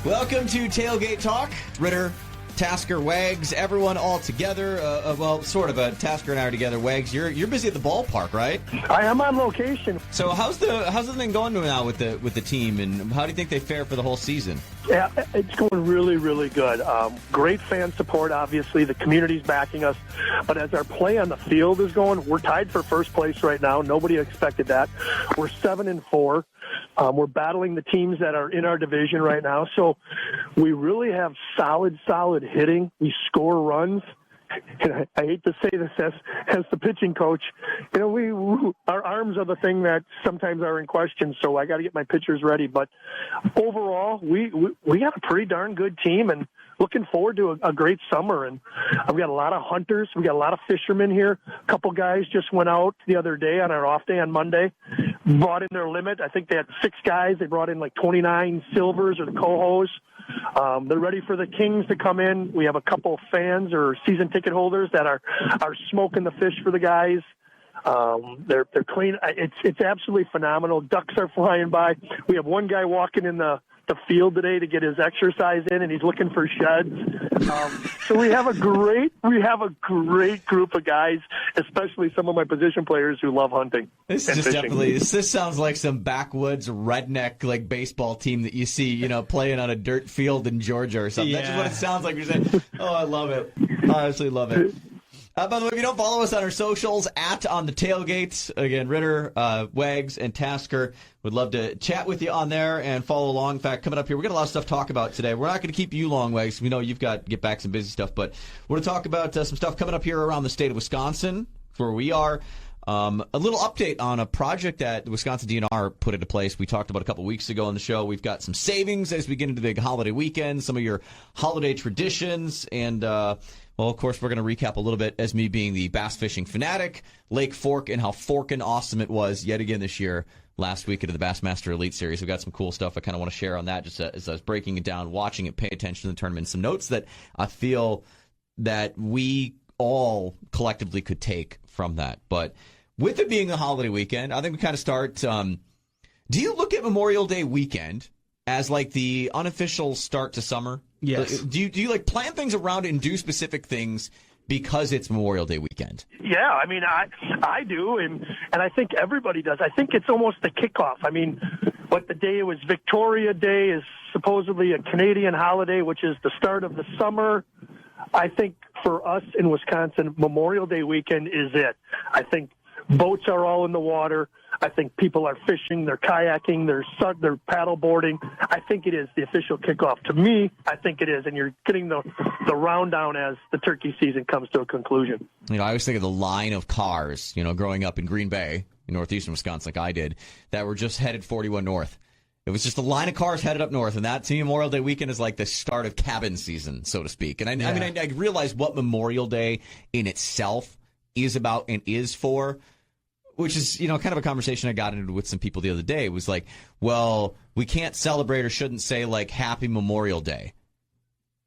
Welcome to Tailgate Talk. Ritter, Tasker, Wags, everyone all together. Well, sort of. Tasker and I are together. Wags, you're busy at the ballpark, right? I am on location. So how's the thing going now with the team, and how do you think they fare for the whole season? Yeah, it's going really, really good. Great fan support, obviously. The community's backing us. But as our play on the field is going, we're tied for first place right now. Nobody expected that. We're 7-4. We're battling the teams that are in our division right now. So we really have solid hitting. We score runs. And I hate to say this as the pitching coach, our arms are the thing that sometimes are in question. So I got to get my pitchers ready. But overall, we got a pretty darn good team, and looking forward to a great summer. And I've got a lot of hunters. We got a lot of fishermen here. A couple guys just went out the other day on our off day on Monday, brought in their limit. I think they had 6 guys. They brought in like 29 silvers or the cohos. They're ready for the Kings to come in. We have a couple fans or season ticket holders that are smoking the fish for the guys. They're clean. It's absolutely phenomenal. Ducks are flying by. We have one guy walking in the field today to get his exercise in, and he's looking for sheds. So we have a great group of guys, especially some of my position players who love hunting. This is definitely. This sounds like some backwoods redneck like baseball team that you see, playing on a dirt field in Georgia or something. Yeah. That's just what it sounds like. You're saying, oh, I love it. I absolutely love it. By the way, if you don't follow us on our socials, @On the Tailgates, again, Ritter, Wags, and Tasker, would love to chat with you on there and follow along. In fact, coming up here, we got a lot of stuff to talk about today. We're not going to keep you long, Wags. We know you've got to get back some busy stuff, but we're going to talk about some stuff coming up here around the state of Wisconsin, where we are. A little update on a project that the Wisconsin DNR put into place. We talked about a couple weeks ago on the show. We've got some savings as we get into the big holiday weekend, some of your holiday traditions, and well, of course, we're going to recap a little bit as me being the bass fishing fanatic, Lake Fork, and how Forkin awesome it was yet again this year, last week into the Bassmaster Elite Series. We've got some cool stuff I kind of want to share on that just as I was breaking it down, watching it, paying attention to the tournament, some notes that I feel that we all collectively could take from that. But with it being the holiday weekend, I think we kind of start. Do you look at Memorial Day weekend as like the unofficial start to summer? Yes. Do you like plan things around it and do specific things because it's Memorial Day weekend? Yeah, I mean, I do, and I think everybody does. I think it's almost the kickoff. I mean, what the day was Victoria Day is supposedly a Canadian holiday, which is the start of the summer. I think for us in Wisconsin, Memorial Day weekend is it. I think boats are all in the water. I think people are fishing, they're kayaking, they're paddle boarding. I think it is the official kickoff. To me, I think it is, and you're getting the round down as the turkey season comes to a conclusion. I always think of the line of cars, growing up in Green Bay, in northeastern Wisconsin, like I did, that were just headed 41 north. It was just a line of cars headed up north, and that to me, Memorial Day weekend is like the start of cabin season, so to speak. And I realize what Memorial Day in itself is about and is for, which is, kind of a conversation I got into with some people the other day. It was like, well, we can't celebrate or shouldn't say, like, Happy Memorial Day.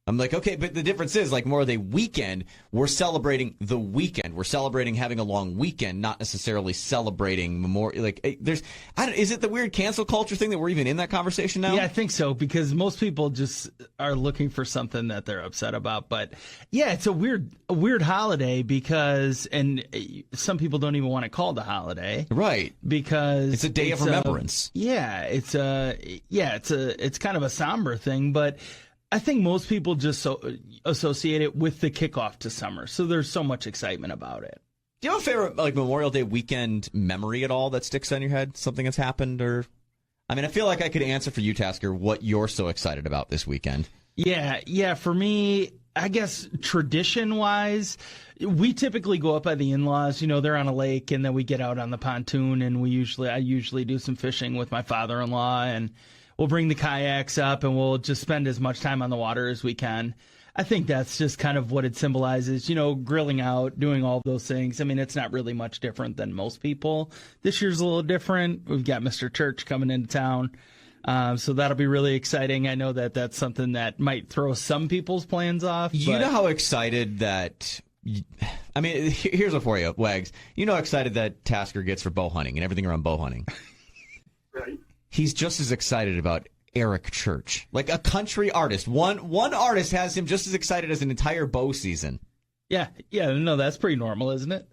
I'm like, okay, but the difference is, like, Memorial Day weekend, we're celebrating the weekend. We're celebrating having a long weekend, not necessarily celebrating Memorial. Like, is it the weird cancel culture thing that we're even in that conversation now? Yeah, I think so, because most people just are looking for something that they're upset about. But yeah, it's a weird holiday because, and some people don't even want to call it a holiday, right? Because it's a day of remembrance. It's kind of a somber thing, but I think most people just associate it with the kickoff to summer. So there's so much excitement about it. Do you have a favorite Memorial Day weekend memory at all that sticks on your head? Something that's happened? Or, I feel like I could answer for you, Tasker, what you're so excited about this weekend. Yeah. For me, I guess tradition-wise, we typically go up by the in-laws. They're on a lake, and then we get out on the pontoon, and I usually do some fishing with my father-in-law, and we'll bring the kayaks up, and we'll just spend as much time on the water as we can. I think that's just kind of what it symbolizes, grilling out, doing all those things. It's not really much different than most people. This year's a little different. We've got Mr. Church coming into town, so that'll be really exciting. I know that that's something that might throw some people's plans off. You know how excited that... here's one for you, Wags. You know how excited that Tasker gets for bow hunting and everything around bow hunting. Right. He's just as excited about Eric Church, like a country artist. One artist has him just as excited as an entire bow season. Yeah, no, that's pretty normal, isn't it?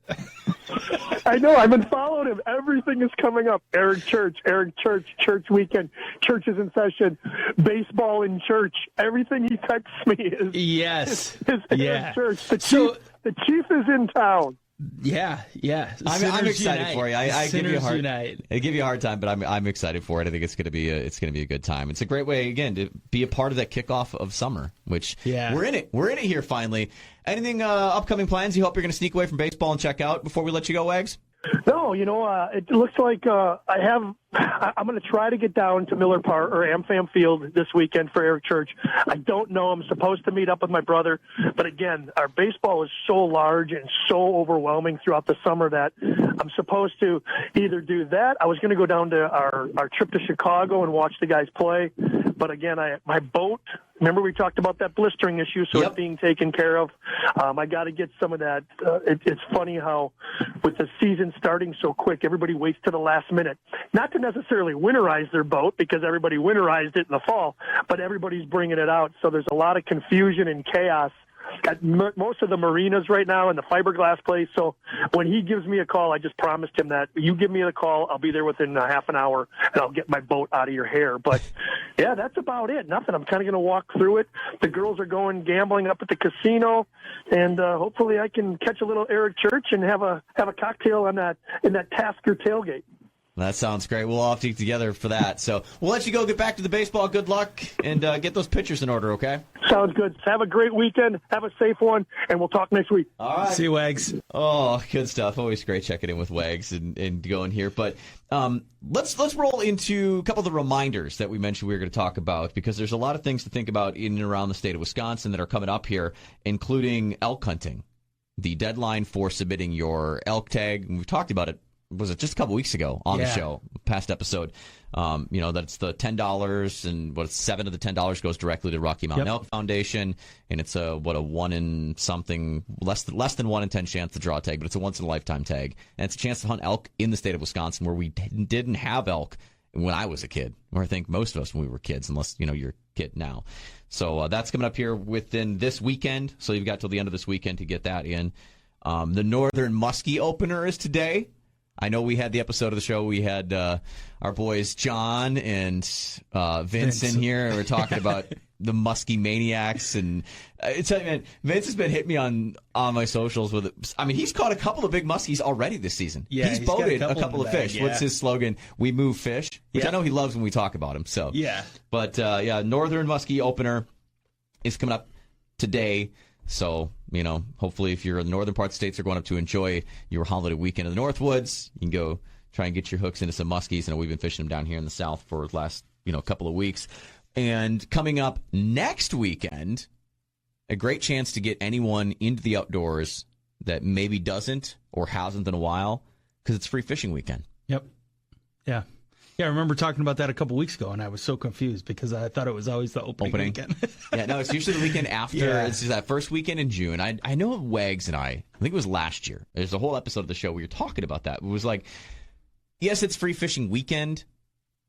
I know. I've been following him. Everything is coming up. Eric Church, church weekend, churches in session, baseball in church. Everything he texts me is Eric Church. The chief is in town. Yeah. I'm excited for you. I give you a hard time, but I'm excited for it. I think it's going to be a good time. It's a great way again to be a part of that kickoff of summer, which we're in it. We're in it here finally. Anything upcoming plans you hope you're going to sneak away from baseball and check out before we let you go, Wags? No, it looks like I'm going to try to get down to Miller Park or AmFam Field this weekend for Eric Church. I don't know. I'm supposed to meet up with my brother. But again, our baseball is so large and so overwhelming throughout the summer that I'm supposed to either do that. I was going to go down to our trip to Chicago and watch the guys play. But again, my boat, remember we talked about that blistering issue, so it's being taken care of. I got to get some of that. It's funny how with the season starting so quick, everybody waits to the last minute. Not to necessarily winterize their boat because everybody winterized it in the fall, but everybody's bringing it out. So there's a lot of confusion and chaos at most of the marinas right now and the fiberglass place. So when he gives me a call, I just promised him that you give me a call, I'll be there within a half an hour and I'll get my boat out of your hair. But yeah, that's about it. Nothing. I'm kind of going to walk through it. The girls are going gambling up at the casino, and hopefully I can catch a little Eric Church and have a cocktail in that Tasker tailgate. That sounds great. We'll all have to get together for that. So we'll let you go get back to the baseball. Good luck, and get those pitchers in order, okay? Sounds good. Have a great weekend. Have a safe one, and we'll talk next week. All right. See you, Wags. Oh, good stuff. Always great checking in with Wags and going here. But let's roll into a couple of the reminders that we mentioned we were going to talk about, because there's a lot of things to think about in and around the state of Wisconsin that are coming up here, including elk hunting. The deadline for submitting your elk tag, and we've talked about it, was it just a couple weeks ago on the show, past episode, that's the $10, and $7 of the $10 goes directly to Rocky Mountain Elk Foundation, and it's a 1 in something, less than 1 in 10 chance to draw a tag, but it's a once in a lifetime tag, and it's a chance to hunt elk in the state of Wisconsin, where we didn't have elk when I was a kid, or I think most of us when we were kids, unless you're a kid now. So that's coming up here within this weekend. So you've got till the end of this weekend to get that in. The Northern Muskie opener is today. I know we had the episode of the show. We had our boys John and Vince in here. We're talking about the muskie maniacs, and I tell you, man, Vince has been hitting me on my socials with it. I mean, he's caught a couple of big muskies already this season. Yeah, he's boated a couple of fish. Yeah. What's his slogan? We move fish, which I know he loves when we talk about him. So but Northern Muskie opener is coming up today. So, hopefully if you're in the northern part of the states, are going up to enjoy your holiday weekend in the Northwoods, you can go try and get your hooks into some muskies. I know we've been fishing them down here in the South for the last, couple of weeks. And coming up next weekend, a great chance to get anyone into the outdoors that maybe doesn't or hasn't in a while, because it's free fishing weekend. Yep. Yeah. Yeah, I remember talking about that a couple weeks ago, and I was so confused because I thought it was always the opening weekend. Yeah, no, it's usually the weekend after. It's just that first weekend in June. I know Wags and I think it was last year. There's a whole episode of the show where you're talking about that. It was like, yes, it's free fishing weekend,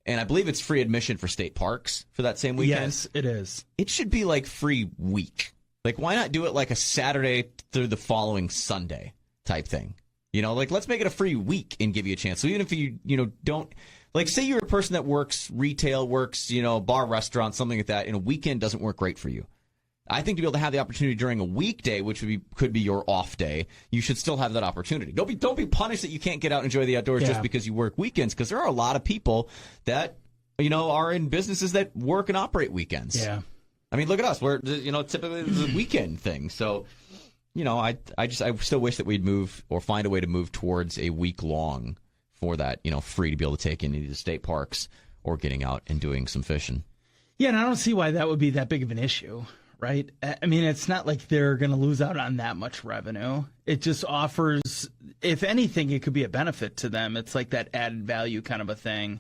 and I believe it's free admission for state parks for that same weekend. Yes, it is. It should be like free week. Like, why not do it like a Saturday through the following Sunday type thing? Let's make it a free week and give you a chance. So even if you don't... Like, say you're a person that works retail, bar, restaurant, something like that, and a weekend doesn't work great for you. I think to be able to have the opportunity during a weekday, which could be your off day, you should still have that opportunity. Don't be punished that you can't get out and enjoy the outdoors just because you work weekends, because there are a lot of people that, are in businesses that work and operate weekends. Yeah. I mean, look at us. We're, typically it's a weekend thing. So, I still wish that we'd move or find a way to move towards a week long for that, free to be able to take in either state parks or getting out and doing some fishing. Yeah, and I don't see why that would be that big of an issue, right? I mean, it's not like they're going to lose out on that much revenue. It just offers, if anything, it could be a benefit to them. It's like that added value kind of a thing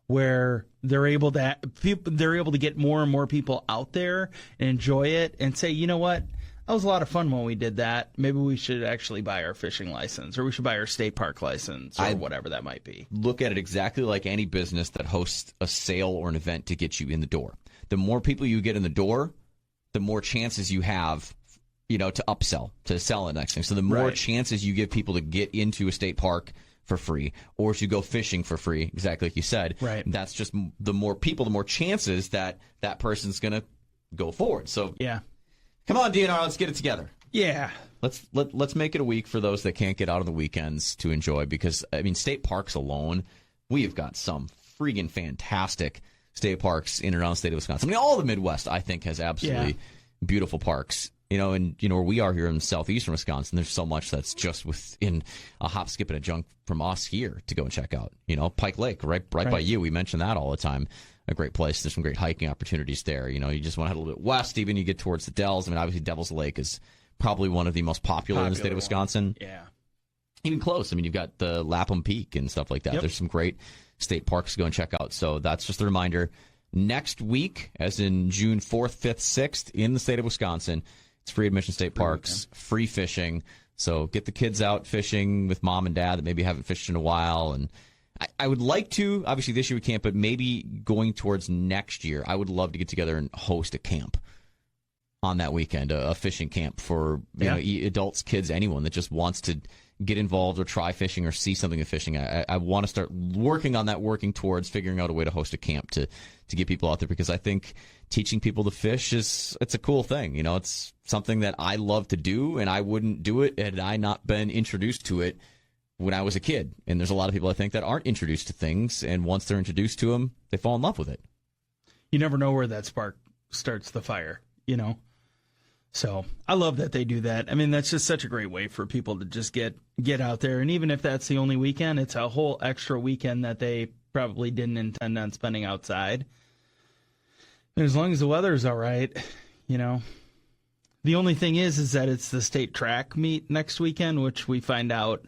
where they're able to get more and more people out there and enjoy it and say, you know what? that was a lot of fun when we did that. Maybe we should actually buy our fishing license, or we should buy our state park license, or whatever that might be. Look at it exactly like any business that hosts a sale or an event to get you in the door. The more people you get in the door, the more chances you have, to upsell, to sell the next thing. So the more chances you give people to get into a state park for free, or to go fishing for free, exactly like you said. Right. That's just the more people, the more chances that person's going to go forward. So yeah. Come on, DNR, let's get it together. Yeah. Let's make it a week for those that can't get out on the weekends to enjoy, because, state parks alone, we've got some freaking fantastic state parks in and around the state of Wisconsin. All the Midwest, I think, has absolutely beautiful parks. And where we are here in southeastern Wisconsin, there's so much that's just within a hop, skip, and a jump from us here to go and check out. Pike Lake, right by you. We mention that all the time. A great place. There's some great hiking opportunities there. You just want to head a little bit west, even you get towards the Dells. Obviously, Devil's Lake is probably one of the most popular in the state of Wisconsin. Yeah. Even close. You've got the Lapham Peak and stuff like that. Yep. There's some great state parks to go and check out. So that's just a reminder. Next week, as in June 4th, 5th, 6th, in the state of Wisconsin, it's free admission state parks, free fishing. So get the kids out fishing with mom and dad that maybe haven't fished in a while. And I would like to, obviously this year we can't, but maybe going towards next year, I would love to get together and host a camp on that weekend, a fishing camp for adults, kids, anyone that just wants to get involved or try fishing or see something of fishing. I want to start working towards figuring out a way to host a camp to get people out there, because I think teaching people to fish it's a cool thing. It's something that I love to do, and I wouldn't do it had I not been introduced to it when I was a kid. And there's a lot of people, I think, that aren't introduced to things, and once they're introduced to them, they fall in love with it. You never know where that spark starts the fire, So I love that they do that. That's just such a great way for people to just get out there. And even if that's the only weekend, it's a whole extra weekend that they probably didn't intend on spending outside. And as long as the weather's all right, The only thing is that it's the state track meet next weekend, which we find out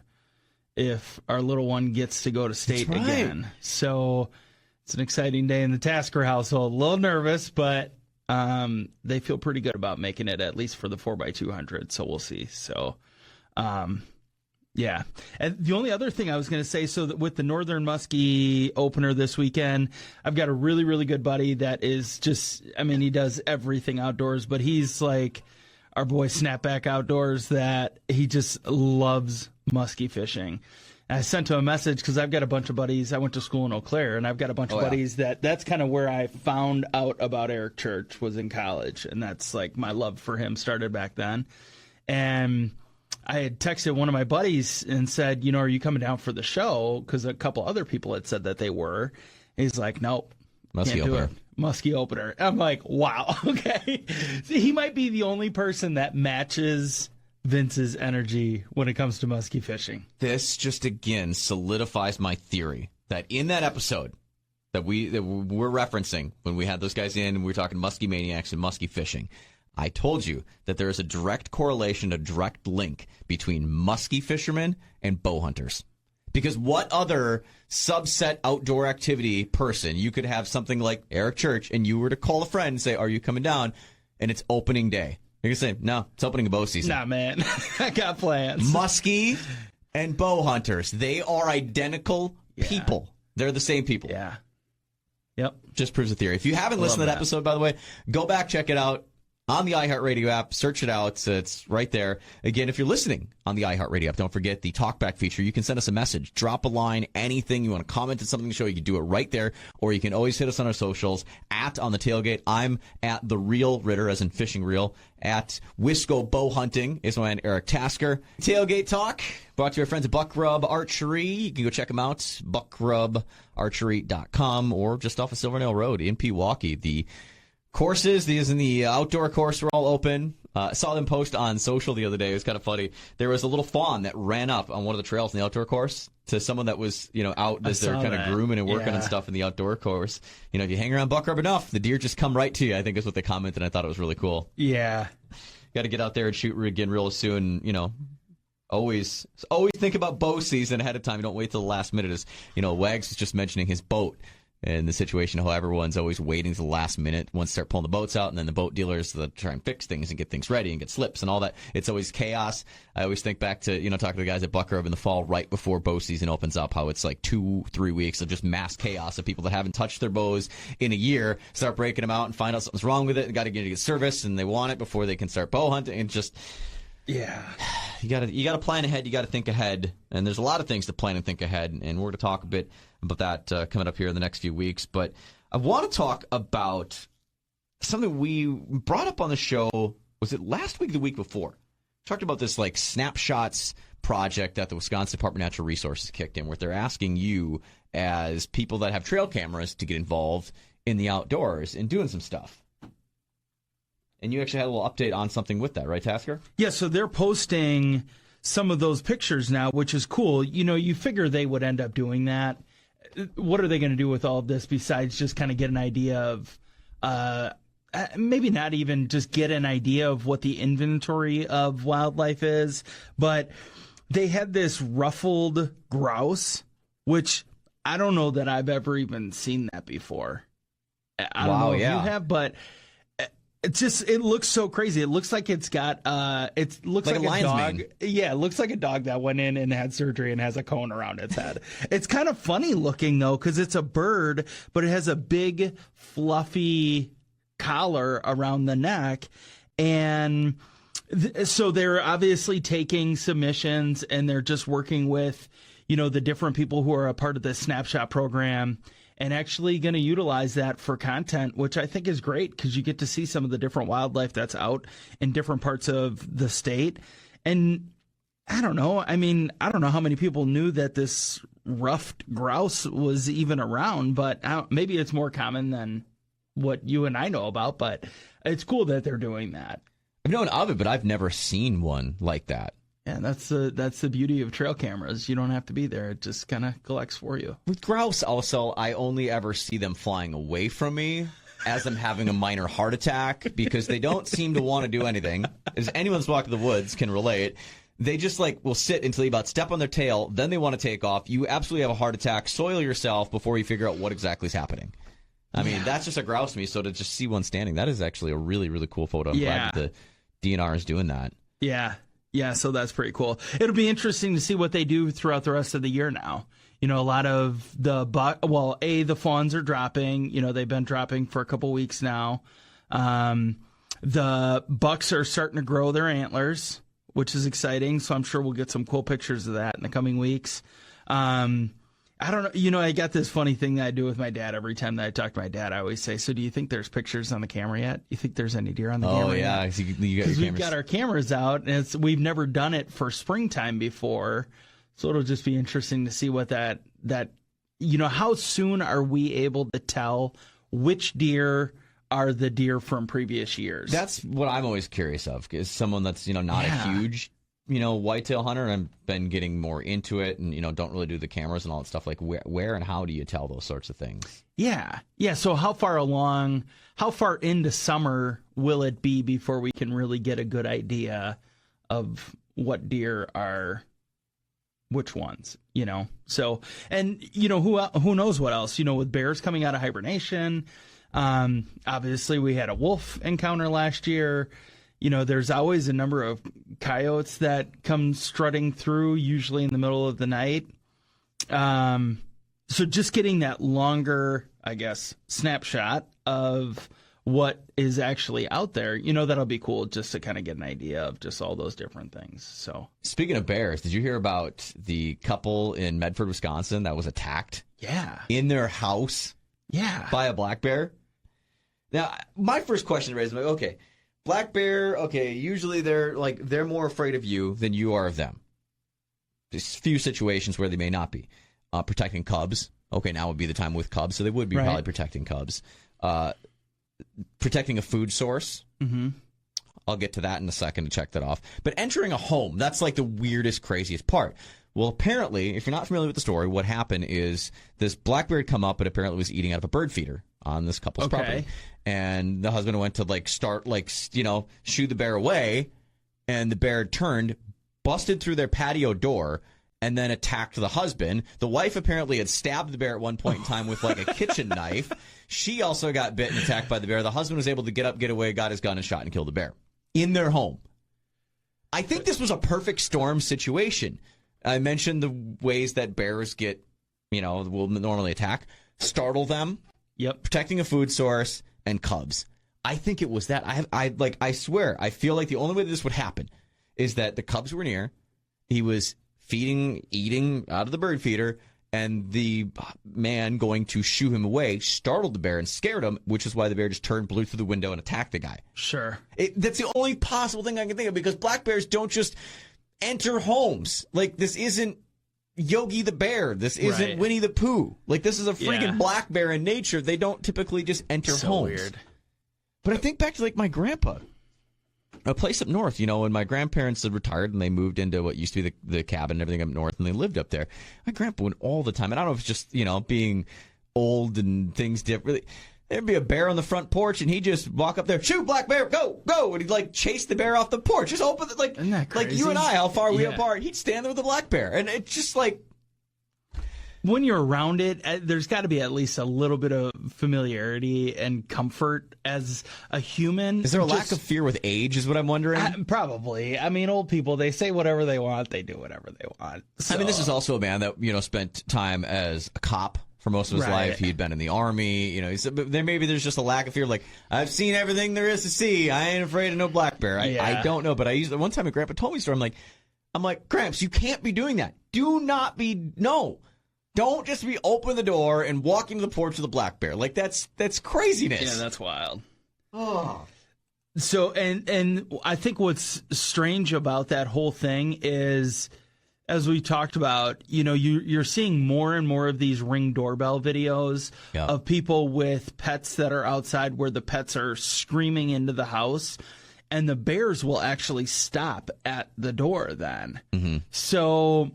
if our little one gets to go to state again. So it's an exciting day in the Tasker household. A little nervous, but they feel pretty good about making it, at least for the 4x200. So we'll see. So, yeah. And the only other thing I was going to say, so that with the Northern Muskie opener this weekend, I've got a really, really good buddy that is just, he does everything outdoors, but he's like our boy Snapback Outdoors, that he just loves muskie fishing. And I sent him a message because I've got a bunch of buddies. I went to school in Eau Claire, and I've got a bunch of buddies that's kind of where I found out about Eric Church, was in college. And that's like my love for him started back then. And I had texted one of my buddies and said, are you coming down for the show? Because a couple other people had said that they were. And he's like, nope. Muskie opener. Muskie opener. I'm like, wow, okay. So he might be the only person that matches Vince's energy when it comes to muskie fishing. This just again solidifies my theory that in that episode that we're referencing when we had those guys in and we were talking muskie maniacs and muskie fishing, I told you that there is a direct correlation, a direct link between muskie fishermen and bow hunters. Because what other subset outdoor activity person, you could have something like Eric Church and you were to call a friend and say, are you coming down? And it's opening day. You're going to say, no, it's opening a bow season. Nah, man. I got plans. Muskie and bow hunters, they are identical people. They're the same people. Yeah. Yep. Just proves the theory. If you haven't listened to that episode, by the way, go back, check it out. On the iHeartRadio app, search it out. It's right there. Again, if you're listening on the iHeartRadio app, don't forget the talkback feature. You can send us a message, drop a line, anything. You want to comment on something in the show, you can do it right there. Or you can always hit us on our socials, @On the Tailgate. I'm at The Real Ritter, as in fishing reel. At Wisco Bow Hunting is my man, Eric Tasker. Tailgate Talk, brought to our friends at Buck Rub Archery. You can go check them out, buckrubarchery.com, or just off of Silvernail Road in Pewaukee. The courses, these in the outdoor course, were all open. I saw them post on social the other day. It was kind of funny. There was a little fawn that ran up on one of the trails in the outdoor course to someone that was, out as they're kind of grooming and working on stuff in the outdoor course. If you hang around Buck Rub enough, the deer just come right to you, I think is what they commented, and I thought it was really cool. Yeah. Got to get out there and shoot again real soon, Always think about bow season ahead of time. You don't wait till the last minute. As Wags was just mentioning his boat And the situation, how everyone's always waiting to the last minute once they start pulling the boats out, and then the boat dealers that try and fix things and get things ready and get slips and all that. It's always chaos. I always think back to, talking to the guys at Buck Grove in the fall right before bow season opens up, how it's like 2-3 weeks of just mass chaos of people that haven't touched their bows in a year, start breaking them out and find out something's wrong with it, and got to get it serviced, and they want it before they can start bow hunting, and just... Yeah. You gotta plan ahead, you gotta think ahead, and there's a lot of things to plan and think ahead, and we're going to talk a bit about that coming up here in the next few weeks. But I want to talk about something we brought up on the show, was it last week or the week before? We talked about this like snapshots project that the Wisconsin Department of Natural Resources kicked in, where they're asking you as people that have trail cameras to get involved in the outdoors and doing some stuff. And you actually had a little update on something with that, right, Tasker? Yeah, so they're posting some of those pictures now, which is cool. You figure they would end up doing that. What are they going to do with all of this besides just kind of get an idea of, maybe not even just get an idea of what the inventory of wildlife is, but they had this ruffled grouse, which I don't know that I've ever even seen that before. I don't know if you have, but... It looks so crazy. It looks like it's got it looks like a dog. Mane. Yeah, it looks like a dog that went in and had surgery and has a cone around its head. It's kind of funny looking though, because it's a bird, but it has a big fluffy collar around the neck, and so they're obviously taking submissions and they're just working with the different people who are a part of the snapshot program. And actually going to utilize that for content, which I think is great because you get to see some of the different wildlife that's out in different parts of the state. And I don't know. I mean, I don't know how many people knew that this ruffed grouse was even around, but maybe it's more common than what you and I know about. But it's cool that they're doing that. I've known of it, but I've never seen one like that. Yeah, that's the beauty of trail cameras. You don't have to be there. It just kind of collects for you. With grouse, also, I only ever see them flying away from me as I'm having a minor heart attack because they don't seem to want to do anything. As anyone's walked the woods can relate. They just will sit until you about step on their tail, then they want to take off. You absolutely have a heart attack, soil yourself before you figure out what exactly is happening. I mean, that's just a grouse to me, so to just see one standing, that is actually a really, really cool photo. I'm glad that the DNR is doing that. Yeah. Yeah, so that's pretty cool. It'll be interesting to see what they do throughout the rest of the year now. A lot of the the fawns are dropping. They've been dropping for a couple weeks now. The bucks are starting to grow their antlers, which is exciting. So I'm sure we'll get some cool pictures of that in the coming weeks. I don't know. I got this funny thing that I do with my dad every time that I talk to my dad. I always say, so do you think there's pictures on the camera yet? You think there's any deer on the camera yet? Oh, yeah. Because we've got our cameras out, and we've never done it for springtime before. So it'll just be interesting to see what that how soon are we able to tell which deer are the deer from previous years? That's what I'm always curious of, is someone that's, not a huge whitetail hunter, and I've been getting more into it and, don't really do the cameras and all that stuff. Like where and how do you tell those sorts of things? Yeah. Yeah. So how far into summer will it be before we can really get a good idea of what deer are, which ones, So, and, who knows what else, with bears coming out of hibernation. Obviously we had a wolf encounter last year. There's always a number of coyotes that come strutting through, usually in the middle of the night. So just getting that longer, I guess, snapshot of what is actually out there, that'll be cool just to kind of get an idea of just all those different things. So speaking of bears, did you hear about the couple in Medford, Wisconsin that was attacked? Yeah. In their house? Yeah. By a black bear? Now, my first question raised, I'm like, okay, black bear, okay, usually they're more afraid of you than you are of them. There's a few situations where they may not be. Protecting cubs. Okay, now would be the time with cubs, so they would be probably protecting cubs. Protecting a food source. Mm-hmm. I'll get to that in a second to check that off. But entering a home, that's like the weirdest, craziest part. Well, apparently, if you're not familiar with the story, what happened is this black bear had come up and apparently was eating out of a bird feeder on this couple's property. And the husband went to shoo the bear away, and the bear turned, busted through their patio door, and then attacked the husband. The wife apparently had stabbed the bear at one point in time with like a kitchen knife. She also got bit and attacked by the bear. The husband was able to get up, get away, got his gun and shot and killed the bear in their home. I think this was a perfect storm situation. I mentioned the ways that bears get, will normally attack, startle them, protecting a food source, and cubs. I think it was that. I swear, I feel like the only way that this would happen is that the cubs were near. He was eating out of the bird feeder, and the man going to shoo him away startled the bear and scared him, which is why the bear just turned, blew through the window, and attacked the guy. Sure. That's the only possible thing I can think of, because black bears don't just enter homes. Like, this isn't Yogi the Bear. This isn't Winnie the Pooh. Like, this is a freaking black bear in nature. They don't typically just enter homes. Weird. But I think back to, like, my grandpa. A place up north, when my grandparents had retired and they moved into what used to be the cabin and everything up north, and they lived up there. My grandpa went all the time. And I don't know if it's just, being old and things different. There'd be a bear on the front porch, and he'd just walk up there, shoot, black bear, go, go. And he'd, like, chase the bear off the porch. Just open it, Isn't that crazy? like you and I, how far are we apart? He'd stand there with the black bear. And it's just like... When you're around it, there's got to be at least a little bit of familiarity and comfort as a human. Is there a lack of fear with age, is what I'm wondering? Probably. I mean, old people, they say whatever they want. They do whatever they want. So. I mean, this is also a man that, spent time as a cop for most of his life. He'd been in the Army. Maybe there's just a lack of fear. Like, I've seen everything there is to see. I ain't afraid of no black bear. I don't know. But one time my grandpa told me a story. I'm like, Gramps, you can't be doing that. Don't just be open the door and walk into the porch with a black bear. Like, that's craziness. Yeah, that's wild. Oh. So, and I think what's strange about that whole thing is, as we talked about, you're seeing more and more of these Ring doorbell videos of people with pets that are outside where the pets are screaming into the house, and the bears will actually stop at the door then. Mm-hmm. So...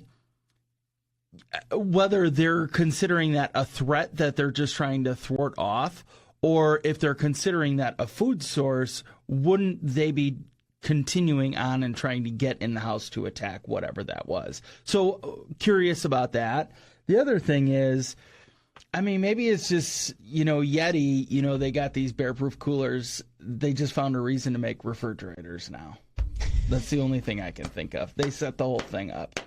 whether they're considering that a threat that they're just trying to thwart off, or if they're considering that a food source, wouldn't they be continuing on and trying to get in the house to attack whatever that was? So curious about that. The other thing is, I mean, maybe it's just, Yeti, they got these bear-proof coolers. They just found a reason to make refrigerators now. That's the only thing I can think of. They set the whole thing up.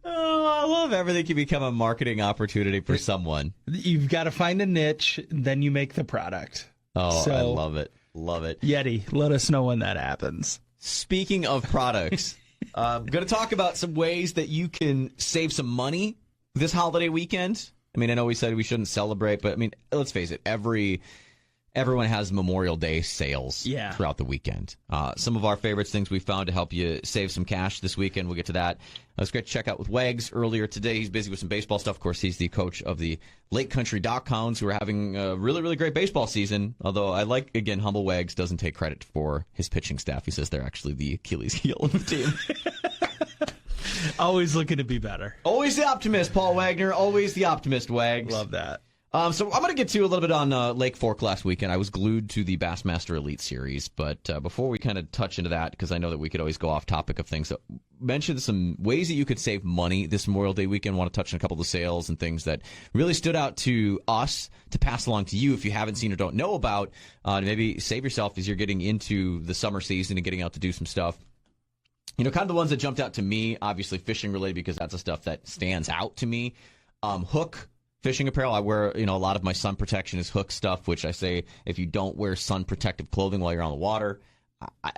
Oh, I love everything can become a marketing opportunity for someone. You've got to find a niche, then you make the product. Oh, so, I love it. Love it. Yeti, let us know when that happens. Speaking of products, I'm going to talk about some ways that you can save some money this holiday weekend. I mean, I know we said we shouldn't celebrate, but I mean, let's face it, everyone has Memorial Day sales throughout the weekend. Some of our favorites, things we found to help you save some cash this weekend. We'll get to that. I was great to check out with Wags earlier today. He's busy with some baseball stuff. Of course, he's the coach of the Lake Country Dockhounds, who are having a really, really great baseball season. Although I like, again, humble Wags doesn't take credit for his pitching staff. He says they're actually the Achilles heel of the team. Always looking to be better. Always the optimist, Paul Wagner. Always the optimist, Wags. Love that. So I'm going to get to a little bit on Lake Fork last weekend. I was glued to the Bassmaster Elite Series, but before we kind of touch into that, because I know that we could always go off topic of things, so mention some ways that you could save money this Memorial Day weekend. I want to touch on a couple of the sales and things that really stood out to us to pass along to you if you haven't seen or don't know about, to maybe save yourself as you're getting into the summer season and getting out to do some stuff. Kind of the ones that jumped out to me, obviously fishing related, because that's the stuff that stands out to me. Hook. Fishing apparel. I wear, a lot of my sun protection is Hook stuff, which I say if you don't wear sun protective clothing while you're on the water,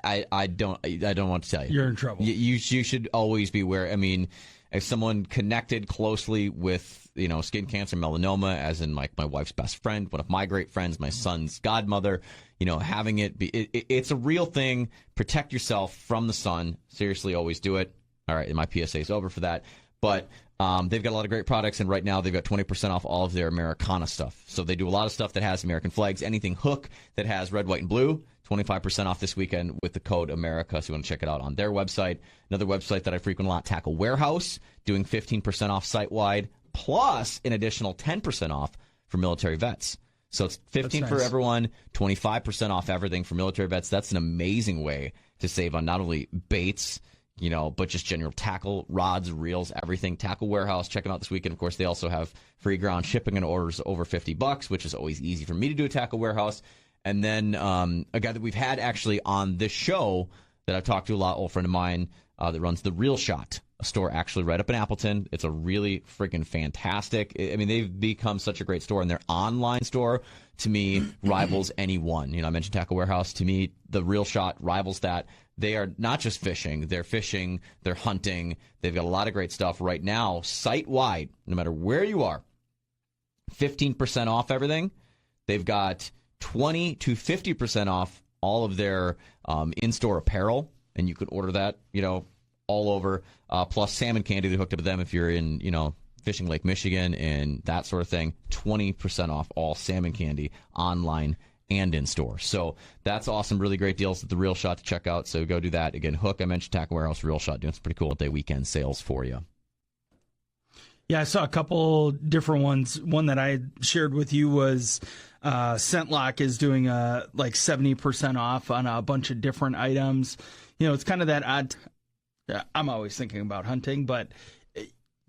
I don't want to tell you. You're in trouble. You should always be aware. I mean, as someone connected closely with, skin cancer, melanoma, as in my wife's best friend, one of my great friends, my son's godmother, having it's a real thing. Protect yourself from the sun. Seriously, always do it. All right, my PSA is over for that. But they've got a lot of great products, and right now they've got 20% off all of their Americana stuff. So they do a lot of stuff that has American flags. Anything Hook that has red, white, and blue, 25% off this weekend with the code America. So you want to check it out on their website. Another website that I frequent a lot, Tackle Warehouse, doing 15% off site-wide, plus an additional 10% off for military vets. So it's 15 for everyone, 25% off everything for military vets. That's an amazing way to save on not only baits, but just general tackle, rods, reels, everything. Tackle Warehouse, check them out this weekend. Of course, they also have free ground shipping and orders over $50, which is always easy for me to do at Tackle Warehouse. And then a guy that we've had actually on this show that I've talked to a lot, old friend of mine that runs the Real Shot, a store actually right up in Appleton. It's a really freaking fantastic. I mean, they've become such a great store, and their online store, to me, rivals anyone. I mentioned Tackle Warehouse. To me, the Real Shot rivals that. They are not just fishing, they're hunting. They've got a lot of great stuff right now, site-wide, no matter where you are. 15% off everything. They've got 20 to 50% off all of their in-store apparel, and you can order that, all over. Plus salmon candy, they hooked up with them if you're in, fishing Lake Michigan and that sort of thing. 20% off all salmon candy online and in store. So that's awesome. Really great deals at the Real Shot to check out. So go do that. Again, Hook, I mentioned Tackle Warehouse, Real Shot doing some pretty cool day weekend sales for you. Yeah, I saw a couple different ones. One that I shared with you was ScentLock is doing like 70% off on a bunch of different items. It's kind of that odd. I'm always thinking about hunting, but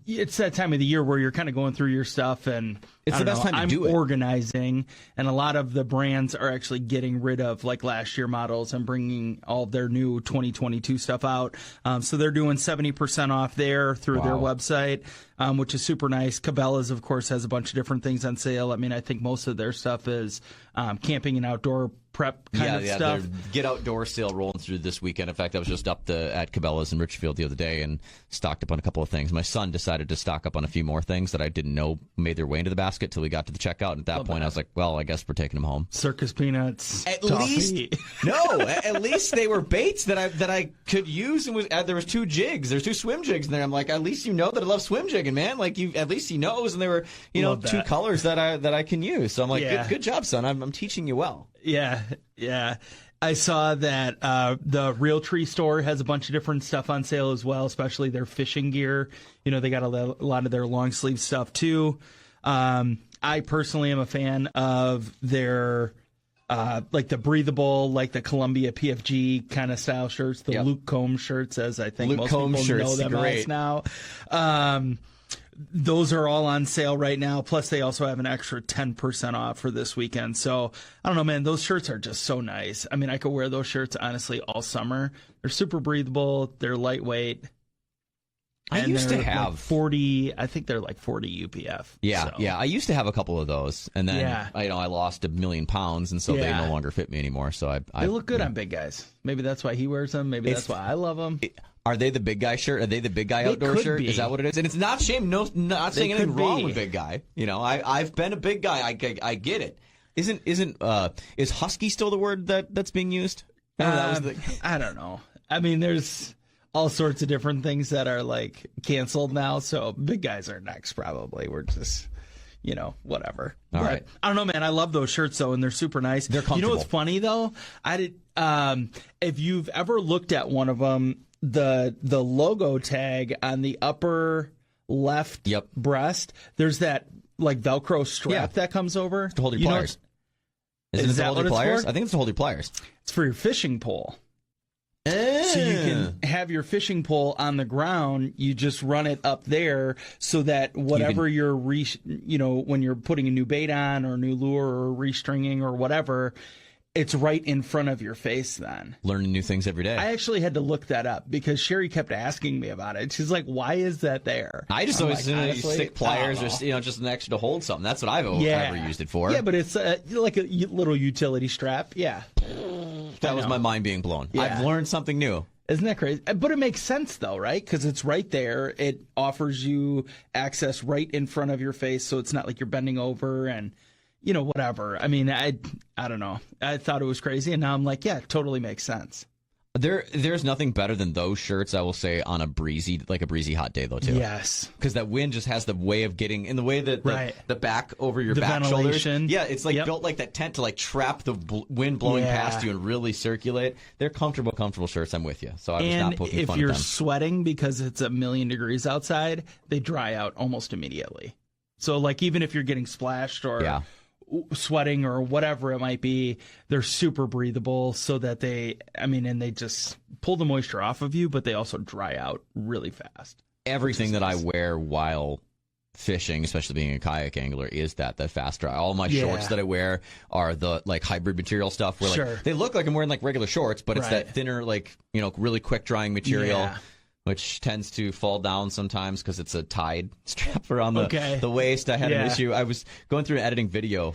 it's that time of the year where you're kind of going through your stuff, and it's the best time to do it. I'm organizing, and a lot of the brands are actually getting rid of like last year models and bringing all of their new 2022 stuff out. So they're doing 70% off there through their website, which is super nice. Cabela's, of course, has a bunch of different things on sale. I mean, I think most of their stuff is camping and outdoor prep kind of stuff. Get outdoor sale rolling through this weekend. In fact, I was just up at Cabela's in Richfield the other day and stocked up on a couple of things. My son decided to stock up on a few more things that I didn't know made their way into the basket till we got to the checkout. And at that point, I was like, well, I guess we're taking them home. Circus peanuts. At toffee. least they were baits that I could use. And there was 2 jigs. There's 2 swim jigs in there. I'm like, at least you know that I love swim jigging, man. Like at least he knows. And there were 2 colors that I can use. So I'm like, good job, son. I'm teaching you well. Yeah. I saw that the Realtree store has a bunch of different stuff on sale as well, especially their fishing gear. They got a lot of their long sleeve stuff too. I personally am a fan of their like the breathable, like the Columbia PFG kind of style shirts, the Luke Combs shirts, as I think most people know them as now. Those are all on sale right now. Plus, they also have an extra 10% off for this weekend. So, I don't know, man. Those shirts are just so nice. I mean, I could wear those shirts, honestly, all summer. They're super breathable. They're lightweight. I used to have like 40. I think they're like 40 UPF. Yeah. I used to have a couple of those, and then I lost 1 million pounds, and so they no longer fit me anymore. So they look good on big guys. Maybe that's why he wears them. Maybe that's why I love them. Are they the big guy shirt? Are they the big guy outdoor shirt? Is that what it is? And it's not shame. No, not saying anything wrong with big guy. I've been a big guy. I get it. Is husky still the word that's being used? I don't know. I mean, there's all sorts of different things that are like canceled now. So big guys are next, probably. We're just, whatever. All right. I don't know, man. I love those shirts though, and they're super nice. They're comfortable. You know what's funny though? If you've ever looked at one of them, the logo tag on the upper left breast, there's that like Velcro strap that comes over to hold your pliers. Isn't it to hold your pliers? I think it's to hold your pliers. It's for your fishing pole. So you can have your fishing pole on the ground. You just run it up there so that whatever you're, when you're putting a new bait on or a new lure or restringing or whatever, it's right in front of your face then. Learning new things every day. I actually had to look that up because Sherry kept asking me about it. She's like, why is that there? I just always you stick pliers or just an extra to hold something. That's what I've ever used it for. Yeah, but it's like a little utility strap. Yeah. That was my mind being blown. Yeah. I've learned something new. Isn't that crazy? But it makes sense, though, right? Because it's right there. It offers you access right in front of your face, so it's not like you're bending over and, whatever. I mean, I don't know. I thought it was crazy, and now I'm like, yeah, it totally makes sense. There's nothing better than those shirts, I will say, on a breezy hot day, though, too. Yes. Because that wind just has the way of getting in the way that the back over your back ventilation. Shoulders. Yeah, it's like built like that tent to like trap the wind blowing past you and really circulate. They're comfortable shirts. I'm with you. So I was not poking fun at them. And if you're sweating because it's 1,000,000 degrees outside, they dry out almost immediately. So like even if you're getting splashed or sweating or whatever it might be, they're super breathable so that and they just pull the moisture off of you, but they also dry out really fast. Everything that I wear while fishing, especially being a kayak angler, is that fast dry. All my shorts that I wear are the like hybrid material stuff where like they look like I'm wearing like regular shorts, but it's that thinner, like, you know, really quick drying material, which tends to fall down sometimes because it's a tied strap around the waist. I had an issue. I was going through an editing video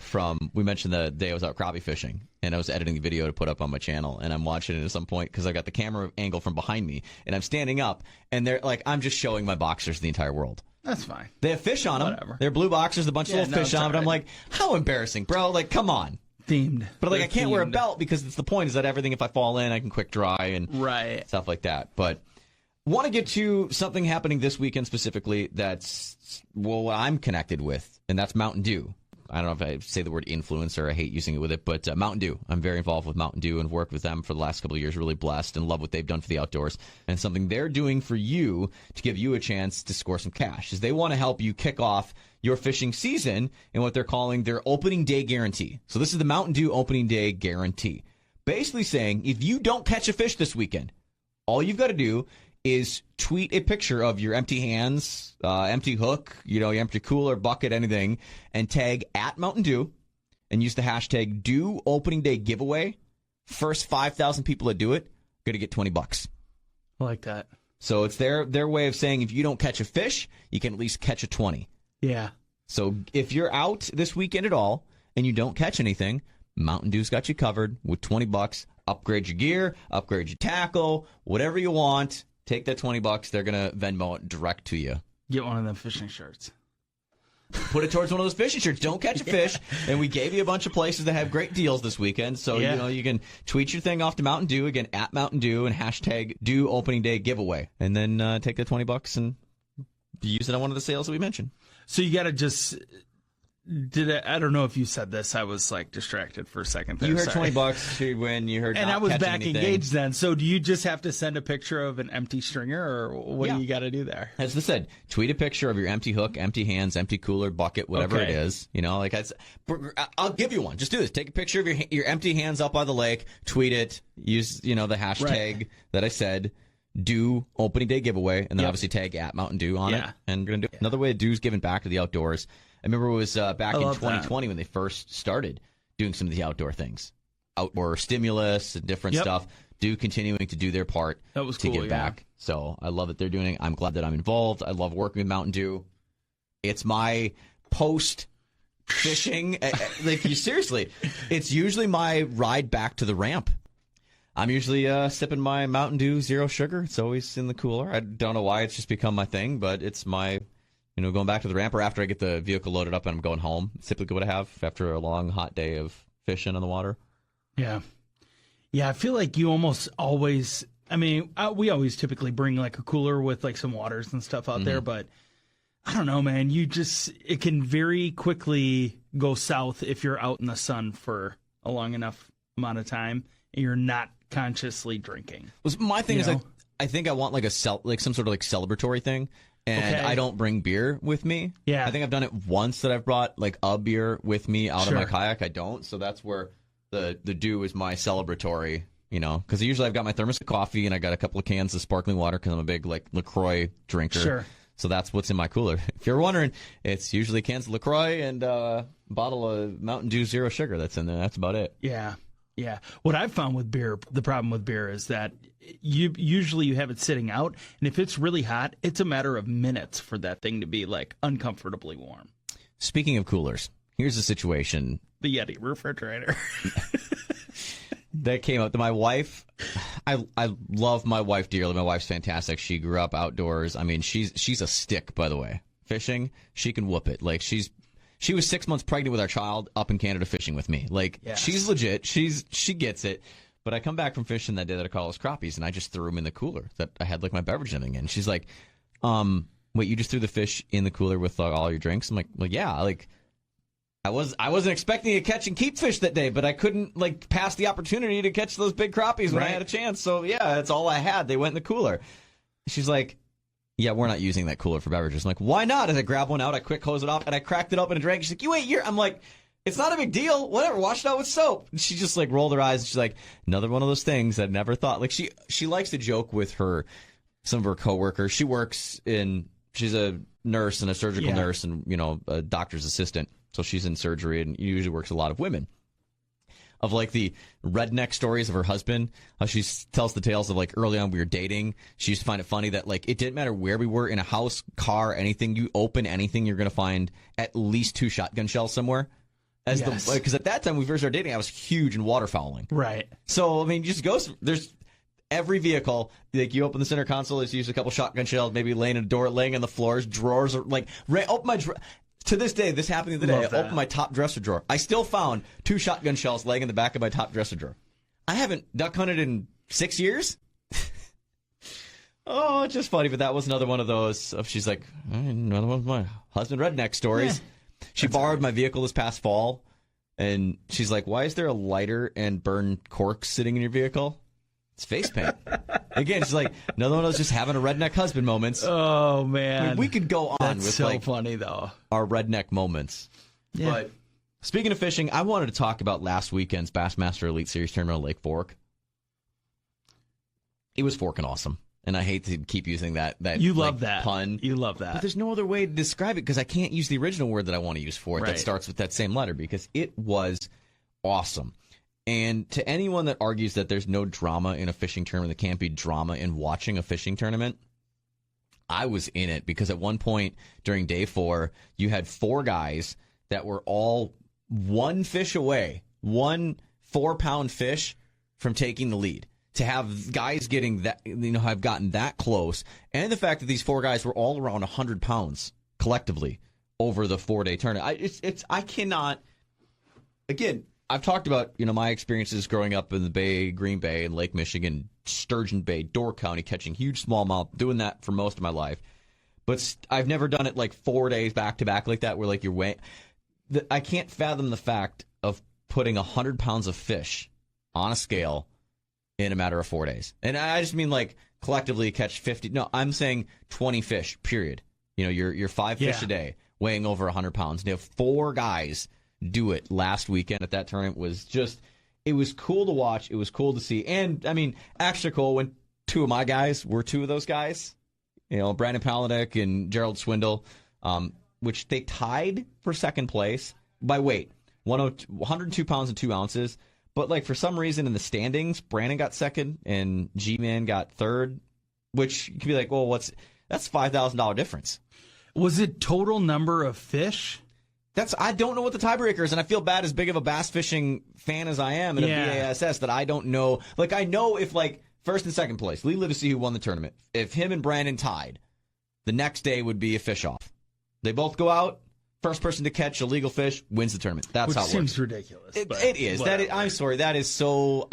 we mentioned the day I was out crappie fishing, and I was editing the video to put up on my channel, and I'm watching it at some point because I got the camera angle from behind me, and I'm standing up, and they're like, I'm just showing my boxers to the entire world. That's fine. They have fish on them. Whatever. They're blue boxers, a bunch of little fish on them. But I'm like, how embarrassing, bro. Like, come on. Themed. But like, I can't wear a belt because it's the point is that everything, if I fall in, I can quick dry and stuff like that. But want to get to something happening this weekend specifically that's, well, I'm connected with, and that's Mountain Dew. I don't know if I say the word influencer. I hate using it with it, but Mountain Dew. I'm very involved with Mountain Dew and worked with them for the last couple of years. Really blessed and love what they've done for the outdoors. And something they're doing for you to give you a chance to score some cash is they want to help you kick off your fishing season in what they're calling their opening day guarantee. So this is the Mountain Dew opening day guarantee. Basically saying if you don't catch a fish this weekend, all you've got to do is tweet a picture of your empty hands, empty hook, your empty cooler, bucket, anything, and tag at Mountain Dew and use the hashtag Dew Opening Day Giveaway. First 5,000 people that do it, going to get $20. I like that. So it's their way of saying if you don't catch a fish, you can at least catch a 20. Yeah. So if you're out this weekend at all and you don't catch anything, Mountain Dew's got you covered with $20. Upgrade your gear, upgrade your tackle, whatever you want. Take that $20. They're going to Venmo it direct to you. Get one of them fishing shirts. Put it towards one of those fishing shirts. Don't catch a fish. And we gave you a bunch of places that have great deals this weekend. So, you can tweet your thing off to Mountain Dew, again, at Mountain Dew, and hashtag Dew Opening Day Giveaway. And then take the $20 and use it on one of the sales that we mentioned. So you got to just... I don't know if you said this. I was like distracted for a second there. You heard $20 when you heard, and not I was catching back anything. Engaged then. So do you just have to send a picture of an empty stringer, or what do you got to do there? As I said, tweet a picture of your empty hook, empty hands, empty cooler, bucket, whatever it is. I'll give you one. Just do this. Take a picture of your empty hands up by the lake. Tweet it. Use the hashtag that I said. Do Opening Day Giveaway, and then obviously tag at Mountain Dew on it. And we're gonna do another way Dew's giving back to the outdoors. I remember it was back in 2020 when they first started doing some of the outdoor things, outdoor stimulus and different stuff. Dew continuing to do their part to give back. So I love that they're doing it. I'm glad that I'm involved. I love working with Mountain Dew. It's my post fishing. Seriously, it's usually my ride back to the ramp. I'm usually sipping my Mountain Dew Zero Sugar. It's always in the cooler. I don't know why. It's just become my thing, but it's my... going back to the ramp or after I get the vehicle loaded up and I'm going home. It's typically what I have after a long, hot day of fishing on the water. Yeah. Yeah, I feel like you almost always, we always typically bring like a cooler with like some waters and stuff out there, but I don't know, man. It can very quickly go south if you're out in the sun for a long enough amount of time and you're not consciously drinking. Well, my thing is I think I want like some sort of like celebratory thing. And I don't bring beer with me. Yeah. I think I've done it once that I've brought like a beer with me out of my kayak. I don't. So that's where the Dew is my celebratory, because usually I've got my thermos of coffee and I got a couple of cans of sparkling water because I'm a big like LaCroix drinker. Sure. So that's what's in my cooler. If you're wondering, it's usually cans of LaCroix and a bottle of Mountain Dew Zero Sugar that's in there. That's about it. Yeah. Yeah. What I've found with beer, the problem with beer is that you have it sitting out, and if it's really hot, it's a matter of minutes for that thing to be like uncomfortably warm. Speaking of coolers, here's the situation. The Yeti refrigerator. That came up to my wife. I love my wife dearly. My wife's fantastic. She grew up outdoors. She's a stick, by the way. Fishing, she can whoop it. Like she was 6 months pregnant with our child up in Canada fishing with me. She's legit. She gets it. But I come back from fishing that day that I caught those crappies, and I just threw them in the cooler that I had like my beverage and everything in. She's like, wait, you just threw the fish in the cooler with all your drinks? I'm like, well, yeah. Like, I wasn't expecting to catch and keep fish that day, but I couldn't like pass the opportunity to catch those big crappies when I had a chance. So yeah, that's all I had. They went in the cooler. She's like, yeah, we're not using that cooler for beverages. I'm like, why not? As I grab one out, I quick close it off, and I cracked it up and I drank. She's like, you ate your... I'm like, It's not a big deal. Whatever. Wash it out with soap. And she just like rolled her eyes. And she's like, another one of those things I never thought. Like she likes to joke with some of her coworkers. She's a nurse and a surgical nurse and, a doctor's assistant. So she's in surgery and usually works with a lot of women. Of like the redneck stories of her husband, how she tells the tales of like early on we were dating. She used to find it funny that like it didn't matter where we were in a house, car, anything. You open anything, you're going to find at least 2 shotgun shells somewhere. Because at that time when we first started dating, I was huge in waterfowling. Right. So I mean, you just go. There's every vehicle. Like you open the center console, it's used a couple shotgun shells, maybe laying in a door, laying on the floors, drawers, or like open my. To this day, this happened the other day. I opened my top dresser drawer. I still found 2 shotgun shells laying in the back of my top dresser drawer. I haven't duck hunted in 6 years. Oh, it's just funny, but that was another one of those. She's like, another one of my husband redneck stories. Yeah, she borrowed my vehicle this past fall, and she's like, why is there a lighter and burned corks sitting in your vehicle? It's face paint. Again, she's like, another one of those just having a redneck husband moments. Oh, man. I mean, we could go on That's with so like funny, though. Our redneck moments. Yeah. But speaking of fishing, I wanted to talk about last weekend's Bassmaster Elite Series tournament on Lake Fork. It was forking awesome. And I hate to keep using that you love that pun. You love that. But there's no other way to describe it because I can't use the original word that I want to use for it that starts with that same letter because it was awesome. And to anyone that argues that there's no drama in a fishing tournament, there can't be drama in watching a fishing tournament, I was in it because at one point during day 4, you had 4 guys that were all 1 fish away, 1 4-pound fish from taking the lead. To have guys getting that, have gotten that close, and the fact that these 4 guys were all around 100 pounds collectively over the 4-day tournament. I cannot, again, I've talked about, my experiences growing up in the Bay, Green Bay, and Lake Michigan, Sturgeon Bay, Door County, catching huge smallmouth, doing that for most of my life. But I've never done it like 4 days back to back like that, where like you're way. I can't fathom the fact of putting 100 pounds of fish on a scale in a matter of 4 days. And I just mean like collectively catch 50. No, I'm saying 20 fish, period. You're 5 fish a day weighing over 100 pounds. And you have 4 guys do it last weekend at that tournament. It was cool to watch. It was cool to see. And I mean, extra cool when 2 of my guys were 2 of those guys, Brandon Palaniuk and Gerald Swindle, which they tied for second place by weight, 102 pounds and 2 ounces. But like for some reason in the standings, Brandon got second and G-Man got third, which you could be like, well, that's $5,000 difference. Was it total number of fish? I don't know what the tiebreaker is, and I feel bad as big of a bass fishing fan as I am and a BASS that I don't know. Like, I know if, like, first and second place, Lee Livesey, who won the tournament, if him and Brandon tied, the next day would be a fish off. They both go out, first person to catch a legal fish wins the tournament. That's how it works. Which seems ridiculous. It is. I'm sorry, that is so...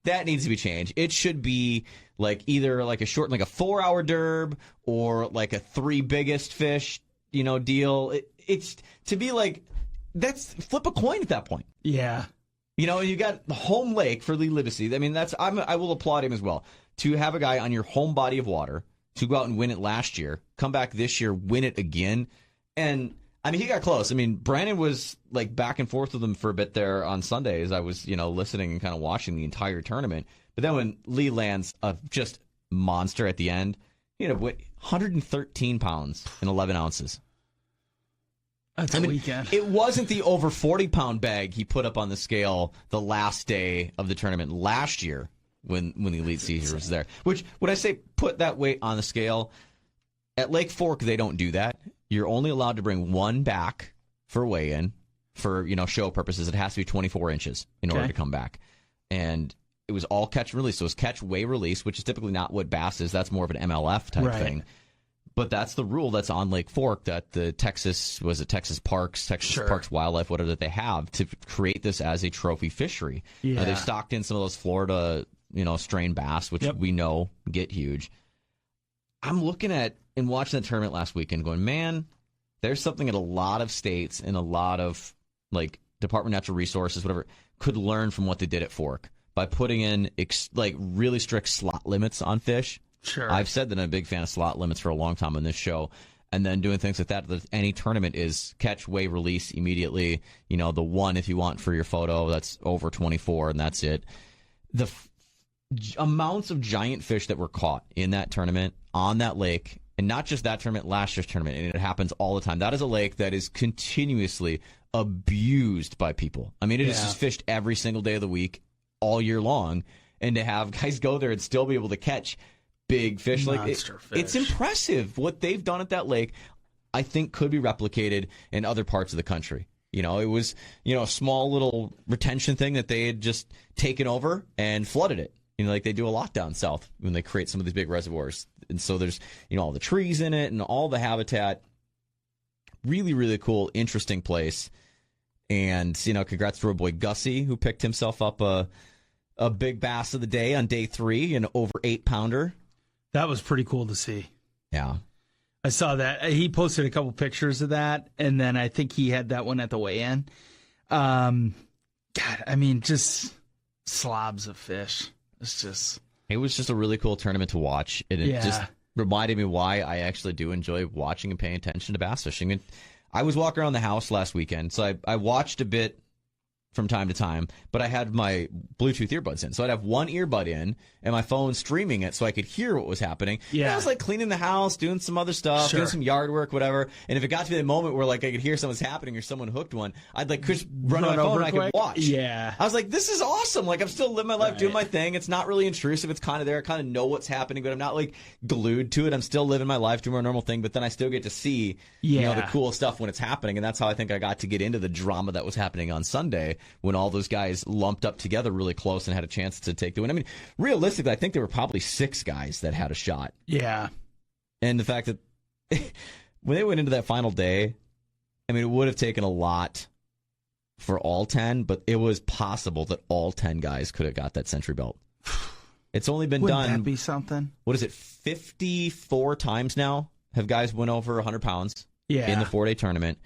that needs to be changed. It should be, like, either, like, a 4-hour derb or, like, a 3 biggest fish, deal. It's to be like, that's flip a coin at that point. Yeah. You got the home lake for Lee Livesey. I mean, I will applaud him as well. To have a guy on your home body of water, to go out and win it last year, come back this year, win it again. And, I mean, he got close. I mean, Brandon was, like, back and forth with him for a bit there on Sunday as I was, listening and kind of watching the entire tournament. But then when Lee lands a just monster at the end, 113 pounds and 11 ounces. That's a weekend. It wasn't the over 40-pound bag he put up on the scale the last day of the tournament last year when the Elite Series was there. Which, when I say put that weight on the scale, at Lake Fork, they don't do that. You're only allowed to bring 1 back for weigh-in for, show purposes. It has to be 24 inches in order to come back. And it was all catch and release. So it was catch, weigh, release, which is typically not what bass is. That's more of an MLF type thing. But that's the rule that's on Lake Fork that the Texas Parks Wildlife, whatever that they have to create this as a trophy fishery. Yeah. They've stocked in some of those Florida, strain bass, which we know get huge. I'm looking at and watching that tournament last weekend going, man, there's something that a lot of states and a lot of, like, Department of Natural Resources, whatever, could learn from what they did at Fork by putting in, really strict slot limits on fish. Sure. I've said that I'm a big fan of slot limits for a long time on this show. and then doing things like that. Any tournament is catch, weigh, release immediately. The one, if you want for your photo, that's over 24, and that's it. The amounts of giant fish that were caught in that tournament on that lake, and not just that tournament, last year's tournament, and it happens all the time. That is a lake that is continuously abused by people. I mean, it is just fished every single day of the week, all year long, and to have guys go there and still be able to catch big fish, Monster fish. It's impressive what they've done at that lake. I think could be replicated in other parts of the country. It was a small little retention thing that they had just taken over and flooded it. Like they do a lot down south when they create some of these big reservoirs, and so there's all the trees in it and all the habitat. Really, really cool, interesting place. And congrats to our boy Gussie, who picked himself up a big bass of the day on day 3, an over 8-pounder. That was pretty cool to see. Yeah. I saw that. He posted a couple pictures of that, and then I think he had that one at the weigh-in. God, I mean, just slobs of fish. It was just a really cool tournament to watch. And it just reminded me why I actually do enjoy watching and paying attention to bass fishing. And I was walking around the house last weekend, so I watched a bit from time to time, but I had my Bluetooth earbuds in. So I'd have one earbud in and my phone streaming it so I could hear what was happening. Yeah. And I was like cleaning the house, doing some other stuff, doing some yard work, whatever. And if it got to the moment where like I could hear something's happening or someone hooked one, I'd like just run to my phone and I could watch. Yeah. I was like, this is awesome. Like I'm still living my life, doing my thing. It's not really intrusive. It's kind of there. I kind of know what's happening, but I'm not like glued to it. I'm still living my life, doing my normal thing, but then I still get to see, the cool stuff when it's happening. And that's how I think I got to get into the drama that was happening on Sunday when all those guys lumped up together really close and had a chance to take the win. I mean, realistically, I think there were probably 6 guys that had a shot. Yeah. And the fact that when they went into that final day, I mean, it would have taken a lot for all 10, but it was possible that all 10 guys could have got that century belt. It's only been done. Wouldn't that be something? What is it? 54 times now have guys went over 100 pounds in the 4-day tournament.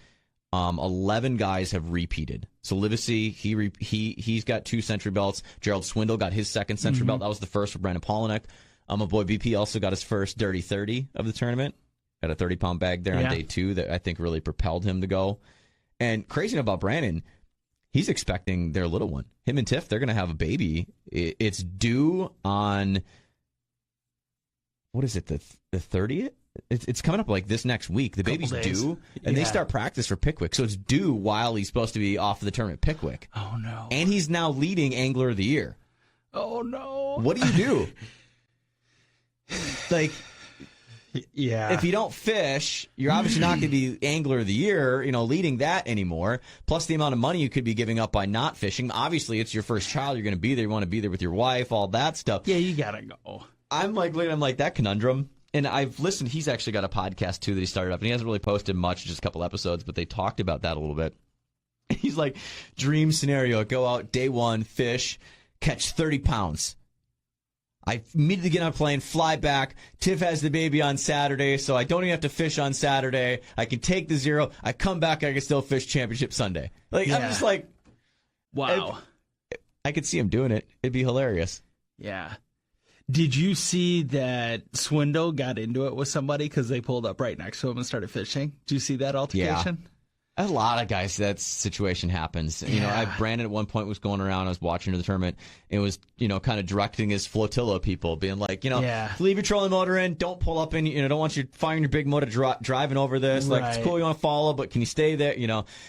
11 guys have repeated. So Livesey, he's got 2 century belts. Gerald Swindle got his second century belt. That was the first for Brandon Polinick. My boy BP also got his first Dirty 30 of the tournament. Got a 30-pound bag there on day 2 that I think really propelled him to go. And crazy about Brandon, he's expecting their little one. Him and Tiff, they're going to have a baby. It's due on, what is it, the 30th? It's coming up like this next week. The baby's due, and they start practice for Pickwick. So it's due while he's supposed to be off of the tournament Pickwick. Oh, no. And he's now leading Angler of the Year. Oh, no. What do you do? Like, if you don't fish, you're obviously not going to be Angler of the Year, leading that anymore. Plus the amount of money you could be giving up by not fishing. Obviously, it's your first child. You're going to be there. You want to be there with your wife, all that stuff. Yeah, you got to go. I'm like, that conundrum. And I've listened, he's actually got a podcast, too, that he started up. And he hasn't really posted much, just a couple episodes, but they talked about that a little bit. He's like, dream scenario, go out day 1, fish, catch 30 pounds. I immediately get on a plane, fly back. Tiff has the baby on Saturday, so I don't even have to fish on Saturday. I can take the 0. I come back, I can still fish championship Sunday. I'm just like, wow. I could see him doing it. It'd be hilarious. Yeah. Did you see that Swindle got into it with somebody because they pulled up right next to him and started fishing? Did you see that altercation? Yeah. A lot of guys, that situation happens. Brandon at one point was going around, I was watching the tournament, and was, kind of directing his flotilla people, being like, leave your trolling motor in, don't pull up in, don't want you firing your big motor driving over this. Like, it's cool, you want to follow, but can you stay there,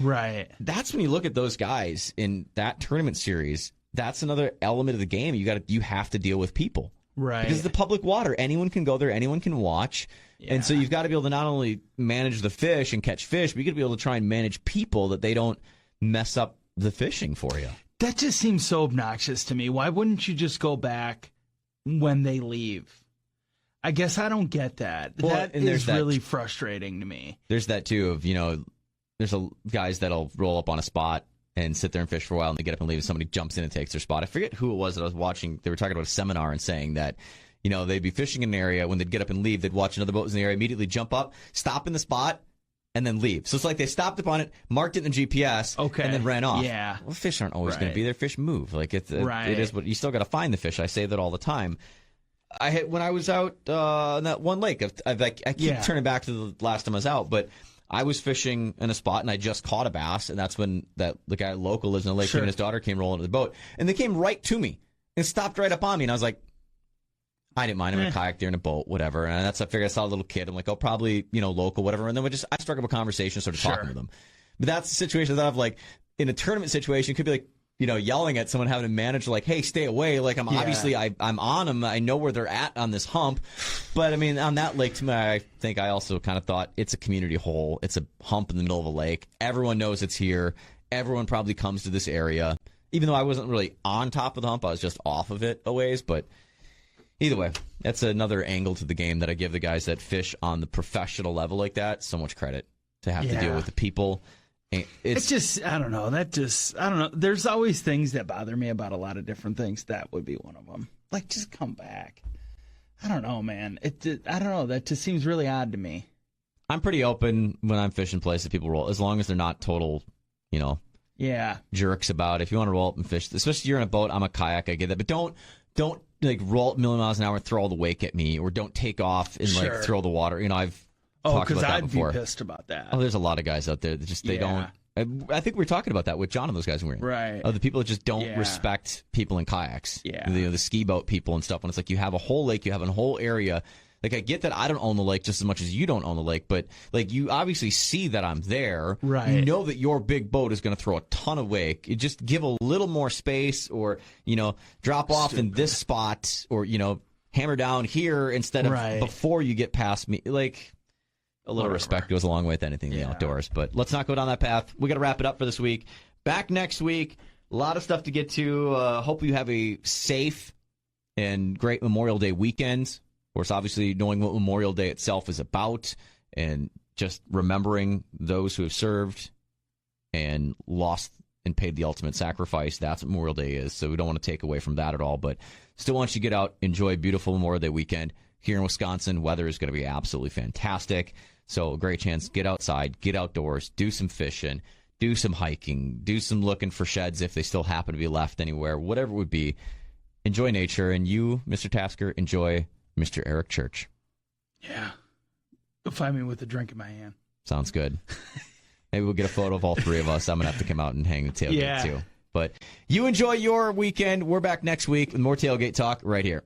Right. That's when you look at those guys in that tournament series, that's another element of the game. You have to deal with people. Right. Because the public water, anyone can go there, anyone can watch. Yeah. And so you've got to be able to not only manage the fish and catch fish, but you got to be able to try and manage people that they don't mess up the fishing for you. That just seems so obnoxious to me. Why wouldn't you just go back when they leave? I guess I don't get that. Well, that is really frustrating to me. There's that, too, of, there's guys that'll roll up on a spot and sit there and fish for a while, and they get up and leave, and somebody jumps in and takes their spot. I forget who it was that I was watching. They were talking about a seminar and saying that, they'd be fishing in an area. When they'd get up and leave, they'd watch another boat in the area, immediately jump up, stop in the spot, and then leave. So it's like they stopped upon it, marked it in the GPS, and then ran off. Yeah. Well, fish aren't always going to be there. Fish move. Like it is what you still got to find the fish. I say that all the time. when I was out on that one lake. I keep turning back to the last time I was out, but I was fishing in a spot and I just caught a bass, and that's when the guy local lives in a lake. Him and his daughter came rolling to the boat, and they came right to me and stopped right up on me, and I was like, I didn't mind. I'm in a kayak, they're in a boat, whatever. And I figured I saw a little kid. I'm like, oh, probably, local, whatever. And then I struck up a conversation, started talking with them. But that's the situation that I've like in a tournament situation. It could be like, yelling at someone, having to manage, like, hey, stay away. Like, obviously I'm on them. I know where they're at on this hump. But I mean, on that lake, to me, I think I also kind of thought it's a community hole. It's a hump in the middle of a lake. Everyone knows it's here. Everyone probably comes to this area. Even though I wasn't really on top of the hump, I was just off of it a ways. But either way, that's another angle to the game that I give the guys that fish on the professional level like that so much credit to have to deal with the people. It's just, I don't know. I don't know. There's always things that bother me about a lot of different things. That would be one of them. Like, just come back. I don't know, man. I don't know. That just seems really odd to me. I'm pretty open when I'm fishing places people roll, as long as they're not total, jerks about it. If you want to roll up and fish, especially if you're in a boat, I'm a kayak, I get that. But don't like roll up a million miles an hour and throw all the wake at me, or don't take off and like throw the water. I've talked about that before. I'd be pissed about that. Oh, there's a lot of guys out there that just they don't. I think we were talking about that with John and those guys when we were in. Right. The people that just don't respect people in kayaks. Yeah. The ski boat people and stuff. When it's like you have a whole lake, you have a whole area. Like, I get that I don't own the lake just as much as you don't own the lake, but like you obviously see that I'm there. Right. You know that your big boat is going to throw a ton of wake. You just give a little more space, or drop off in this spot, or hammer down here instead of before you get past me. Like, a little respect goes a long way with anything in the outdoors. But let's not go down that path. We got to wrap it up for this week. Back next week. A lot of stuff to get to. Hope you have a safe and great Memorial Day weekend. Of course, obviously, knowing what Memorial Day itself is about, and just remembering those who have served and lost and paid the ultimate sacrifice. That's what Memorial Day is. So we don't want to take away from that at all. But still want you to get out, enjoy a beautiful Memorial Day weekend. Here in Wisconsin, weather is going to be absolutely fantastic. So a great chance. Get outside, get outdoors, do some fishing, do some hiking, do some looking for sheds if they still happen to be left anywhere, whatever it would be. Enjoy nature. And you, Mr. Tasker, enjoy Mr. Eric Church. Yeah. You'll find me with a drink in my hand. Sounds good. Maybe we'll get a photo of all three of us. I'm going to have to come out and hang the tailgate too. But you enjoy your weekend. We're back next week with more tailgate talk right here.